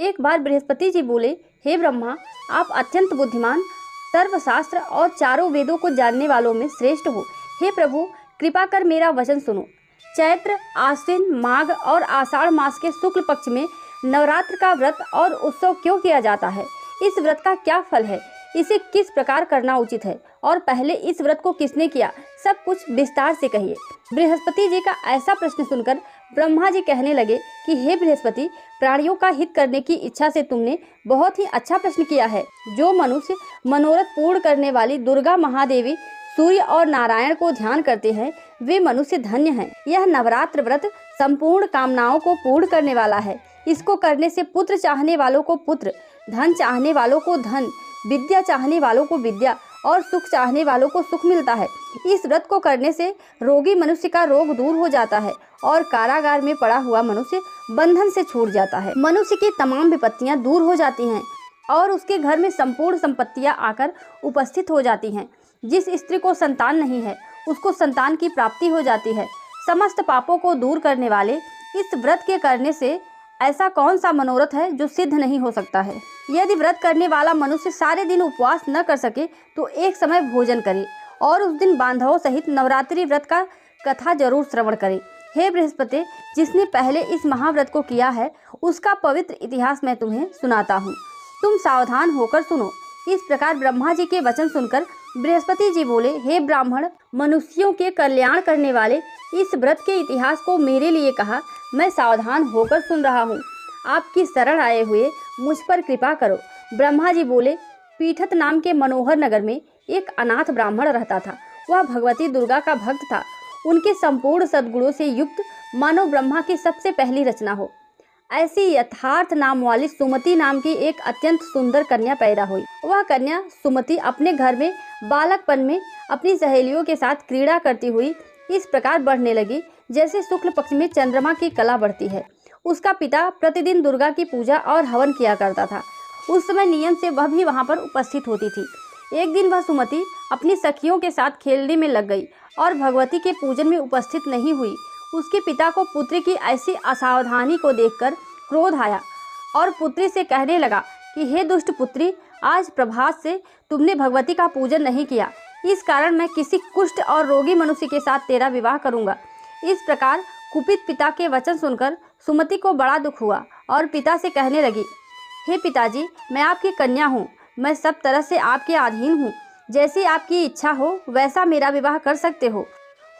एक बार बृहस्पति जी बोले, हे ब्रह्मा, आप अत्यंत बुद्धिमान, सर्वशास्त्र और चारों वेदों को जानने वालों में श्रेष्ठ हो। हे प्रभु, कृपा कर मेरा वचन सुनो। चैत्र, आश्विन, माघ और आषाढ़ मास के शुक्ल पक्ष में नवरात्र का व्रत और उत्सव क्यों किया जाता है? इस व्रत का क्या फल है? इसे किस प्रकार करना उचित है और पहले इस व्रत को किसने किया? सब कुछ विस्तार से कहिए। बृहस्पति जी का ऐसा प्रश्न सुनकर ब्रह्मा जी कहने लगे कि हे बृहस्पति, प्राणियों का हित करने की इच्छा से तुमने बहुत ही अच्छा प्रश्न किया है। जो मनुष्य मनोरथ पूर्ण करने वाली दुर्गा महादेवी, सूर्य और नारायण को ध्यान करते हैं, वे मनुष्य धन्य हैं। यह नवरात्र व्रत संपूर्ण कामनाओं को पूर्ण करने वाला है। इसको करने से पुत्र चाहने वालों को पुत्र, धन चाहने वालों को धन, विद्या चाहने वालों को विद्या और सुख चाहने वालों को सुख मिलता है। इस व्रत को करने से रोगी मनुष्य का रोग दूर हो जाता है और कारागार में पड़ा हुआ मनुष्य बंधन से छूट जाता है। मनुष्य की तमाम विपत्तियां दूर हो जाती हैं और उसके घर में संपूर्ण संपत्तियां आकर उपस्थित हो जाती हैं। जिस स्त्री को संतान नहीं है, उसको संतान की प्राप्ति हो जाती है। समस्त पापों को दूर करने वाले इस व्रत के करने से ऐसा कौन सा मनोरथ है जो सिद्ध नहीं हो सकता है? यदि व्रत करने वाला मनुष्य सारे दिन उपवास न कर सके तो एक समय भोजन करे और उस दिन बांधवों सहित नवरात्रि व्रत का कथा जरूर श्रवण करे। हे बृहस्पति, जिसने पहले इस महाव्रत को किया है, उसका पवित्र इतिहास मैं तुम्हें सुनाता हूँ। तुम सावधान होकर सुनो। इस प्रकार ब्रह्मा जी के वचन सुनकर बृहस्पति जी बोले, हे ब्राह्मण, मनुष्यों के कल्याण करने वाले इस व्रत के इतिहास को मेरे लिए कहा, मैं सावधान होकर सुन रहा हूँ। आपकी शरण आए हुए मुझ पर कृपा करो। ब्रह्मा जी बोले, पीठत नाम के मनोहर नगर में एक अनाथ ब्राह्मण रहता था। वह भगवती दुर्गा का भक्त था। उनके संपूर्ण सद्गुणों से युक्त मानो ब्रह्मा की सबसे पहली रचना हो। ऐसी यथार्थ नाम वाली सुमति नाम की एक अत्यंत सुंदर कन्या पैदा हुई। वह कन्या सुमति अपने घर में बालकपन में अपनी सहेलियों के साथ क्रीड़ा करती हुई इस प्रकार बढ़ने लगी जैसे शुक्ल पक्ष में चंद्रमा की कला बढ़ती है। उसका पिता प्रतिदिन दुर्गा की पूजा और हवन किया करता था। उस समय नियम से वह भी वहां पर उपस्थित होती थी। एक दिन वह सुमति अपनी सखियों के साथ खेलने में लग गई और भगवती के पूजन में उपस्थित नहीं हुई। उसके पिता को पुत्री की ऐसी असावधानी को देखकर क्रोध आया और पुत्री से कहने लगा कि हे दुष्ट पुत्री, आज प्रभात से तुमने भगवती का पूजन नहीं किया। इस कारण मैं किसी कुष्ठ और रोगी मनुष्य के साथ तेरा विवाह करूंगा। इस प्रकार कुपित पिता के वचन सुनकर सुमति को बड़ा दुख हुआ और पिता से कहने लगी, हे पिताजी, मैं आपकी कन्या हूँ। मैं सब तरह से आपके अधीन हूँ। जैसी आपकी इच्छा हो वैसा मेरा विवाह कर सकते हो।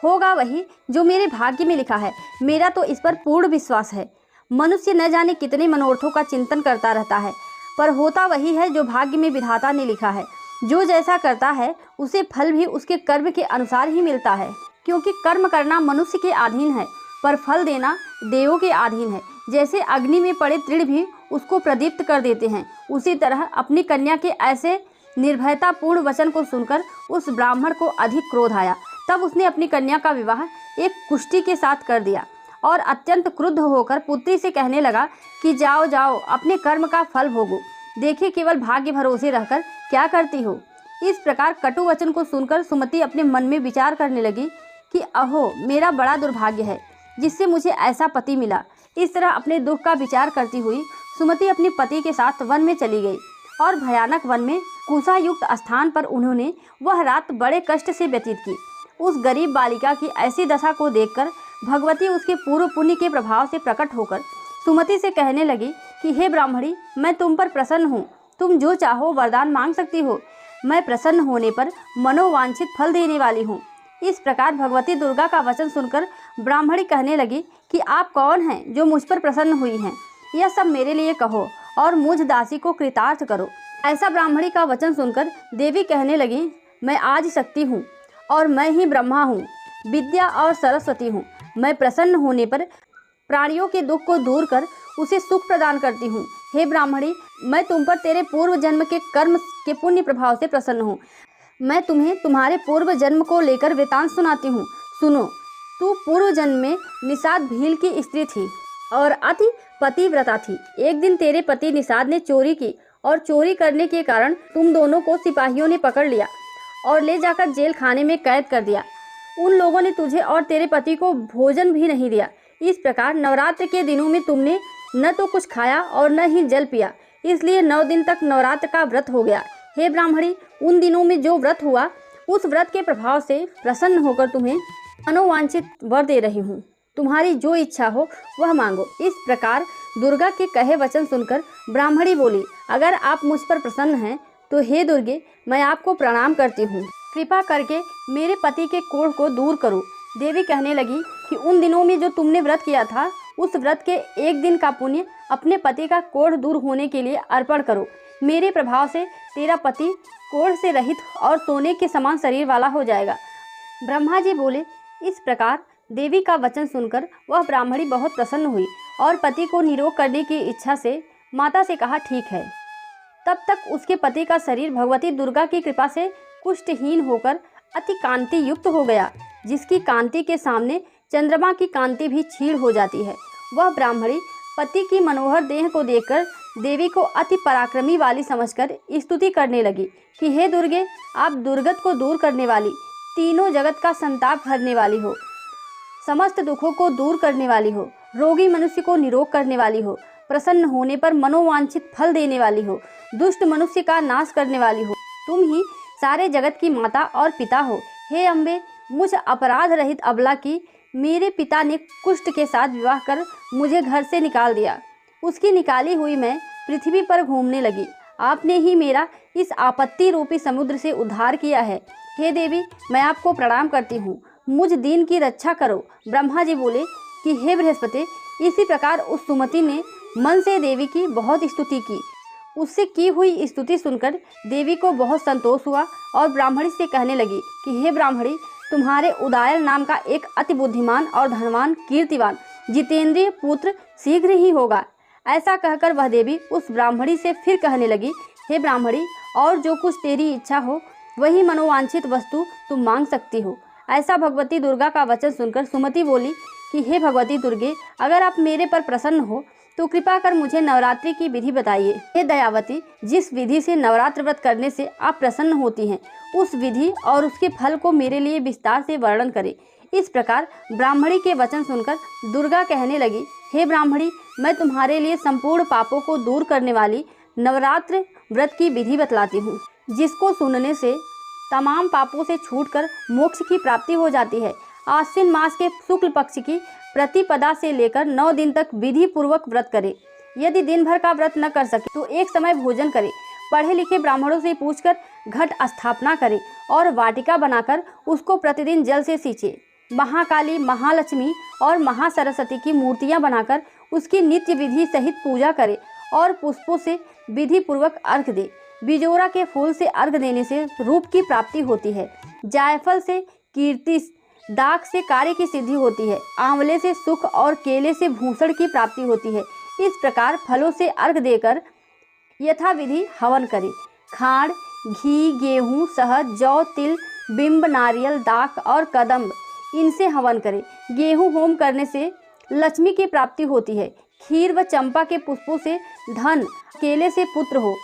होगा वही जो मेरे भाग्य में लिखा है। मेरा तो इस पर पूर्ण विश्वास है। मनुष्य न जाने कितने मनोरथों का चिंतन करता रहता है, पर होता वही है जो भाग्य में विधाता ने लिखा है। जो जैसा करता है उसे फल भी उसके कर्म के अनुसार ही मिलता है। क्योंकि कर्म करना मनुष्य के अधीन है, पर फल देना देवों के अधीन है। जैसे अग्नि में पड़े तृण भी उसको प्रदीप्त कर देते हैं, उसी तरह अपनी कन्या के ऐसे निर्भयतापूर्ण वचन को सुनकर उस ब्राह्मण को अधिक क्रोध आया। तब उसने अपनी कन्या का विवाह एक कुष्ठी के साथ कर दिया और अत्यंत क्रुद्ध होकर पुत्री से कहने लगा कि जाओ जाओ, अपने कर्म का फल भोगो। देखिए केवल भाग्य भरोसे रहकर क्या करती हो। इस प्रकार कटु वचन को सुनकर सुमति अपने मन में विचार करने लगी कि अहो, मेरा बड़ा दुर्भाग्य है जिससे मुझे ऐसा पति मिला। इस तरह अपने दुख का विचार करती हुई सुमति अपने पति के साथ वन में चली गई और भयानक वन में कुशा युक्त स्थान पर उन्होंने वह रात बड़े कष्ट से व्यतीत की। उस गरीब बालिका की ऐसी दशा को देखकर भगवती उसके पूर्व पुण्य के प्रभाव से प्रकट होकर सुमति से कहने लगी कि हे ब्राह्मणी, मैं तुम पर प्रसन्न हूँ। तुम जो चाहो वरदान मांग सकती हो। मैं प्रसन्न होने पर मनोवांछित फल देने वाली हूँ। इस प्रकार भगवती दुर्गा का वचन सुनकर ब्राह्मणी कहने लगी कि आप कौन हैं जो मुझ पर प्रसन्न हुई हैं? यह सब मेरे लिए कहो और मुझ दासी को कृतार्थ करो। ऐसा ब्राह्मणी का वचन सुनकर देवी कहने लगी, मैं आज शक्ति हूँ और मैं ही ब्रह्मा हूँ, विद्या और सरस्वती हूँ। मैं प्रसन्न होने पर प्राणियों के दुख को दूर कर उसे सुख प्रदान करती हूँ। हे ब्राह्मणी, मैं तुम पर तेरे पूर्व जन्म के कर्म के पुण्य प्रभाव से प्रसन्न हूँ। मैं तुम्हें तुम्हारे पूर्व जन्म को लेकर वृतांत सुनाती हूँ। सुनो, तू पूर्व जन्म में निषाद भील की स्त्री थी और अति पतिव्रता थी। एक दिन तेरे पति निषाद ने चोरी की और चोरी करने के कारण तुम दोनों को सिपाहियों ने पकड़ लिया और ले जाकर जेल खाने में कैद कर दिया। उन लोगों ने तुझे और तेरे पति को भोजन भी नहीं दिया। इस प्रकार नवरात्र के दिनों में तुमने न तो कुछ खाया और न ही जल पिया, इसलिए 9 दिन तक नवरात्र का व्रत हो गया। हे ब्राह्मणी, उन दिनों में जो व्रत हुआ उस व्रत के प्रभाव से प्रसन्न होकर तुम्हें मनोवांछित वर दे रही हूँ। तुम्हारी जो इच्छा हो वह मांगो। इस प्रकार दुर्गा के कहे वचन सुनकर ब्राह्मणी बोली, अगर आप मुझ पर प्रसन्न हैं तो हे दुर्गे, मैं आपको प्रणाम करती हूँ। कृपा करके मेरे पति के कोढ़ को दूर करो। देवी कहने लगी कि उन दिनों में जो तुमने व्रत किया था उस व्रत के 1 दिन का पुण्य अपने पति का कोढ़ दूर होने के लिए अर्पण करो। मेरे प्रभाव से तेरा पति कोढ़ से रहित और सोने के समान शरीर वाला हो जाएगा। ब्रह्मा जी बोले। इस प्रकार देवी का वचन सुनकर वह ब्राह्मणी बहुत प्रसन्न हुई और पति को निरोग करने की इच्छा से माता से कहा, ठीक है। तब तक उसके पति का शरीर भगवती दुर्गा की कृपा से कुष्ठहीन होकर अति कांति युक्त हो गया, जिसकी कांति के सामने चंद्रमा की कांति भी क्षीण हो जाती है। वह ब्राह्मणी पति की मनोहर देह को देखकर देवी को अति पराक्रमी वाली समझकर स्तुति करने लगी कि हे दुर्गे, आप दुर्गत को दूर करने वाली, तीनों जगत का संताप हरने वाली हो, समस्त दुखों को दूर करने वाली हो, रोगी मनुष्य को निरोग करने वाली हो, प्रसन्न होने पर मनोवांछित फल देने वाली हो, दुष्ट मनुष्य का नाश करने वाली हो। तुम ही सारे जगत की माता और पिता हो। हे अम्बे, मुझ अपराध रहित अबला की मेरे पिता ने कुष्ठ के साथ विवाह कर मुझे घर से निकाल दिया। उसकी निकाली हुई मैं पृथ्वी पर घूमने लगी। आपने ही मेरा इस आपत्ति रूपी समुद्र से उद्धार किया है। हे देवी, मैं आपको प्रणाम करती हूँ, मुझ दीन की रक्षा करो। ब्रह्मा जी बोले कि हे बृहस्पति, इसी प्रकार उस सुमति ने मन से देवी की बहुत स्तुति की। उससे की हुई स्तुति सुनकर देवी को बहुत संतोष हुआ और ब्राह्मणी से कहने लगी कि हे ब्राह्मणी, तुम्हारे उदायल नाम का एक अति बुद्धिमान और धनवान, कीर्तिवान, जितेंद्रिय पुत्र शीघ्र ही होगा। ऐसा कहकर वह देवी उस ब्राह्मणी से फिर कहने लगी, हे ब्राह्मणी, और जो कुछ तेरी इच्छा हो वही मनोवांछित वस्तु तुम मांग सकती हो। ऐसा भगवती दुर्गा का वचन सुनकर सुमति बोली कि हे भगवती दुर्गे, अगर आप मेरे पर प्रसन्न हो तो कृपा कर मुझे नवरात्रि की विधि बताइए। हे दयावती, जिस विधि से नवरात्र व्रत करने से आप प्रसन्न होती हैं, उस विधि और उसके फल को मेरे लिए विस्तार से वर्णन करें। इस प्रकार ब्राह्मणी के वचन सुनकर दुर्गा कहने लगी, हे ब्राह्मणी, मैं तुम्हारे लिए संपूर्ण पापों को दूर करने वाली नवरात्र व्रत की विधि बतलाती हूँ, जिसको सुनने से तमाम पापों से छूटकर मोक्ष की प्राप्ति हो जाती है। आश्विन मास के शुक्ल पक्ष की प्रतिपदा से लेकर 9 दिन तक विधि पूर्वक व्रत करें। यदि दिन भर का व्रत न कर सके तो एक समय भोजन करें। पढ़े लिखे ब्राह्मणों से पूछकर घट स्थापना करें और वाटिका बनाकर उसको प्रतिदिन जल से सींचे। महाकाली, महालक्ष्मी और महासरस्वती की मूर्तियां बनाकर उसकी नित्य विधि सहित पूजा करें और पुष्पों से विधि पूर्वक अर्घ दे। बिजोरा के फूल से अर्घ देने से रूप की प्राप्ति होती है। जायफल से कीर्ति, दाख से कार्य की सिद्धि होती है। आंवले से सुख और केले से भूषण की प्राप्ति होती है। इस प्रकार फलों से अर्घ देकर यथाविधि हवन करें। खांड, घी, गेहूँ, शहद, जौ, तिल, बिंब, नारियल, दाख और कदम्ब, इनसे हवन करें। गेहूँ होम करने से लक्ष्मी की प्राप्ति होती है। खीर व चंपा के पुष्पों से धन, केले से पुत्र हो,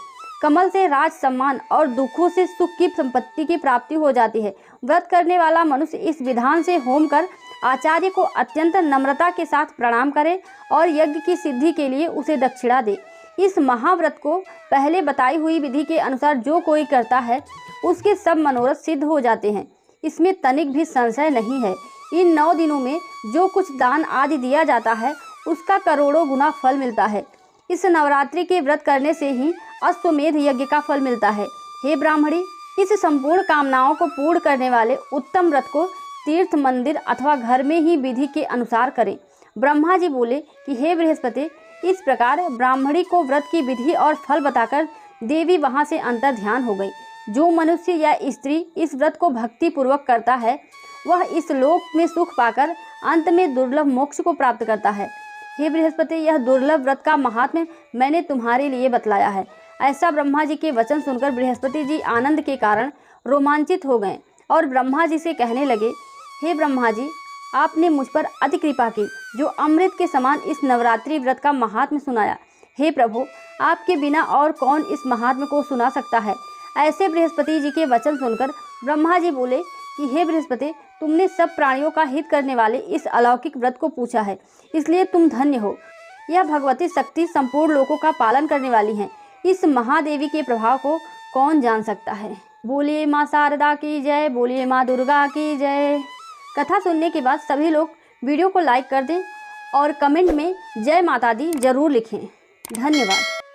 कमल से राज सम्मान और दुखों से सुख की संपत्ति की प्राप्ति हो जाती है। व्रत करने वाला मनुष्य इस विधान से होम कर आचार्य को अत्यंत नम्रता के साथ प्रणाम करे और यज्ञ की सिद्धि के लिए उसे दक्षिणा दे। इस महाव्रत को पहले बताई हुई विधि के अनुसार जो कोई करता है उसके सब मनोरथ सिद्ध हो जाते हैं। इसमें तनिक भी संशय नहीं है। इन 9 दिनों में जो कुछ दान आदि दिया जाता है उसका करोड़ों गुना फल मिलता है। इस नवरात्रि के व्रत करने से ही अश्वमेध यज्ञ का फल मिलता है। हे ब्राह्मणी, इस संपूर्ण कामनाओं को पूर्ण करने वाले उत्तम व्रत को तीर्थ, मंदिर अथवा घर में ही विधि के अनुसार करें। ब्रह्मा जी बोले कि हे बृहस्पति, इस प्रकार ब्राह्मणी को व्रत की विधि और फल बताकर देवी वहां से अंतर ध्यान हो गई। जो मनुष्य या स्त्री इस व्रत को भक्ति पूर्वक करता है वह इस लोक में सुख पाकर अंत में दुर्लभ मोक्ष को प्राप्त करता है। हे बृहस्पति, यह दुर्लभ व्रत का महात्म्य मैंने तुम्हारे लिए बतलाया है। ऐसा ब्रह्मा जी के वचन सुनकर बृहस्पति जी आनंद के कारण रोमांचित हो गए और ब्रह्मा जी से कहने लगे, हे ब्रह्मा जी, आपने मुझ पर अति कृपा की, जो अमृत के समान इस नवरात्रि व्रत का महात्म्य सुनाया। हे प्रभु, आपके बिना और कौन इस महात्म्य को सुना सकता है। ऐसे बृहस्पति जी के वचन सुनकर ब्रह्मा जी बोले कि हे बृहस्पति, तुमने सब प्राणियों का हित करने वाले इस अलौकिक व्रत को पूछा है, इसलिए तुम धन्य हो। यह भगवती शक्ति संपूर्ण लोकों का पालन करने वाली हैं। इस महादेवी के प्रभाव को कौन जान सकता है। बोलिए माँ शारदा की जय, बोलिए माँ दुर्गा की जय। कथा सुनने के बाद सभी लोग वीडियो को लाइक कर दें और कमेंट में जय माता दी जरूर लिखें। धन्यवाद।